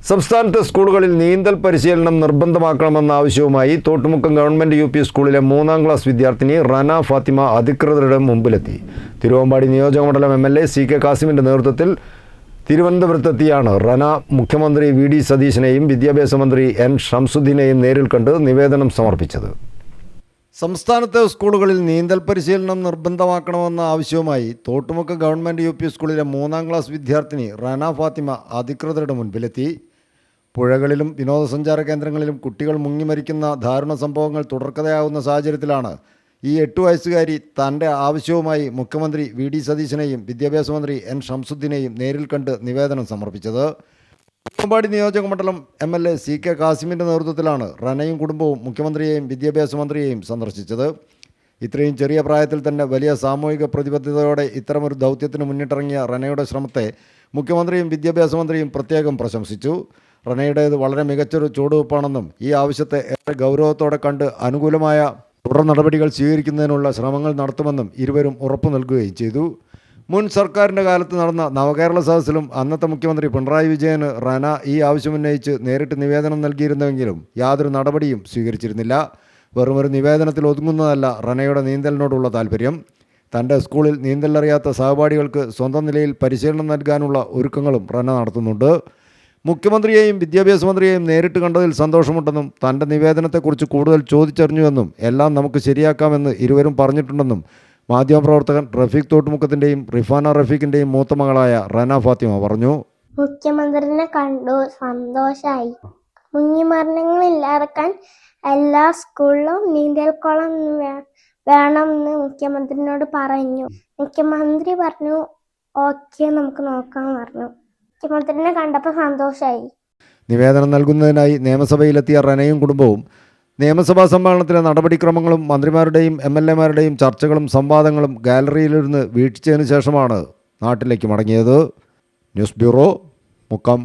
സംസ്ഥാനത്തെ സ്കൂളുകളിൽ നീന്തൽ പരിശീലനം നിർബന്ധമാക്കണമെന്ന ആവശ്യവുമായി തോട്ടുമുക്കം ഗവൺമെൻറ് യു പി സ്കൂളിലെ 3ാം ക്ലാസ് വിദ്യാർത്ഥിനി റന ഫാത്തിമ അധികൃതരുടെ മുമ്പിലെത്തി. തിരുവമ്പാടി നിയോജകമണ്ഡലം എം.എൽ.എ. സി.കെ. കാസിമിൻ്റെ നേതൃത്വത്തിൽ തിരുവനന്തപുരത്തെത്തിയാണ് റന മുഖ്യമന്ത്രി വി.ഡി. സതീശനെയും വിദ്യാഭ്യാസ മന്ത്രി എൻ. ഷംസുദ്ദീനെയും നേരിൽ കണ്ട് നിവേദനം സമർപ്പിച്ചത്. സംസ്ഥാനത്തെ സ്കൂളുകളിൽ നീന്തൽ പരിശീലനം നിർബന്ധമാക്കണമെന്ന ആവശ്യവുമായി തോട്ടുമുക്കം ഗവൺമെൻറ് യു പി സ്കൂളിലെ 3ാം ക്ലാസ് വിദ്യാർത്ഥിനി റന ഫാത്തിമ അധികൃതരുടെ മുൻപിലെത്തി. പുഴകളിലും വിനോദസഞ്ചാര കേന്ദ്രങ്ങളിലും കുട്ടികൾ മുങ്ങിമരിക്കുന്ന ദാരുണ സംഭവങ്ങൾ തുടർക്കഥയാവുന്ന സാഹചര്യത്തിലാണ് ഈ 8 വയസ്സുകാരി തൻ്റെ ആവശ്യവുമായി മുഖ്യമന്ത്രി വി.ഡി. സതീശനെയും വിദ്യാഭ്യാസ മന്ത്രി എൻ. ഷംസുദ്ദീനെയും നേരിൽ കണ്ട് നിവേദനം സമർപ്പിച്ചത്. തിരുവമ്പാടി നിയോജകമണ്ഡലം എം.എൽ.എ. സി.കെ. കാസിമിൻ്റെ നേതൃത്വത്തിലാണ് റനയും കുടുംബവും മുഖ്യമന്ത്രിയെയും വിദ്യാഭ്യാസ മന്ത്രിയെയും സന്ദർശിച്ചത്. ഇത്രയും ചെറിയ പ്രായത്തിൽ തന്നെ വലിയ സാമൂഹിക പ്രതിബദ്ധതയോടെ ഇത്തരമൊരു ദൗത്യത്തിന് മുന്നിട്ടിറങ്ങിയ റനയുടെ ശ്രമത്തെ മുഖ്യമന്ത്രിയും വിദ്യാഭ്യാസ മന്ത്രിയും പ്രത്യേകം പ്രശംസിച്ചു. റനയുടേത് വളരെ മികച്ചൊരു ചുവടുവെപ്പാണെന്നും ഈ ആവശ്യത്തെ ഏറെ ഗൗരവത്തോടെ കണ്ട് അനുകൂലമായ തുടർ നടപടികൾ സ്വീകരിക്കുന്നതിനുള്ള ശ്രമങ്ങൾ നടത്തുമെന്നും ഇരുവരും ഉറപ്പു നൽകുകയും ചെയ്തു. മുൻ സർക്കാരിൻ്റെ കാലത്ത് നടന്ന നവകേരള സദസ്സിലും അന്നത്തെ മുഖ്യമന്ത്രി പിണറായി വിജയന് റന ഈ ആവശ്യമുന്നയിച്ച് നേരിട്ട് നിവേദനം നൽകിയിരുന്നെങ്കിലും യാതൊരു നടപടിയും സ്വീകരിച്ചിരുന്നില്ല. വെറുമൊരു നിവേദനത്തിൽ ഒതുങ്ങുന്നതല്ല റനയുടെ നീന്തലിനോടുള്ള താല്പര്യം. തൻ്റെ സ്കൂളിൽ നീന്തലറിയാത്ത സഹപാഠികൾക്ക് സ്വന്തം നിലയിൽ പരിശീലനം നൽകാനുള്ള ഒരുക്കങ്ങളും റന നടത്തുന്നുണ്ട്. മുഖ്യമന്ത്രിയെയും വിദ്യാഭ്യാസ മന്ത്രിയെയും നേരിട്ട് കണ്ടതിൽ സന്തോഷമുണ്ടെന്നും തൻ്റെ നിവേദനത്തെക്കുറിച്ച് കൂടുതൽ ചോദിച്ചറിഞ്ഞുവെന്നും എല്ലാം നമുക്ക് ശരിയാക്കാമെന്ന് ഇരുവരും പറഞ്ഞിട്ടുണ്ടെന്നും മാധ്യമപ്രവർത്തകൻ റഫീഖ് തോട്ടുമുക്കത്തിൻ്റെയും റിഫാന റഫീഖിൻ്റെയും മൂത്ത മകളായ റന ഫാത്തിമ പറഞ്ഞു. മുഖ്യമന്ത്രിനെ കണ്ടു, സന്തോഷമായി. മുങ്ങിമരണങ്ങളില്ലാതാക്കാൻ എല്ലാ സ്കൂളിലും നീന്തൽക്കുളം വേണമെന്ന് മുഖ്യമന്ത്രിനോട് പറഞ്ഞു. മുഖ്യമന്ത്രി പറഞ്ഞു ഓക്കെ നമുക്ക് നോക്കാൻ പറഞ്ഞു. മുഖ്യമന്ത്രിനെ കണ്ടപ്പോൾ സന്തോഷമായി. നിവേദനം നൽകുന്നതിനായി നിയമസഭയിലെത്തിയ റനയും കുടുംബവും നിയമസഭാ സമ്മേളനത്തിലെ നടപടിക്രമങ്ങളും മന്ത്രിമാരുടെയും എം.എൽ.എമാരുടെയും ചർച്ചകളും സംവാദങ്ങളും ഗാലറിയിലിരുന്ന് വീക്ഷിച്ചതിന് ശേഷമാണ് നാട്ടിലേക്ക് മടങ്ങിയത്. News bureau, Mukkam.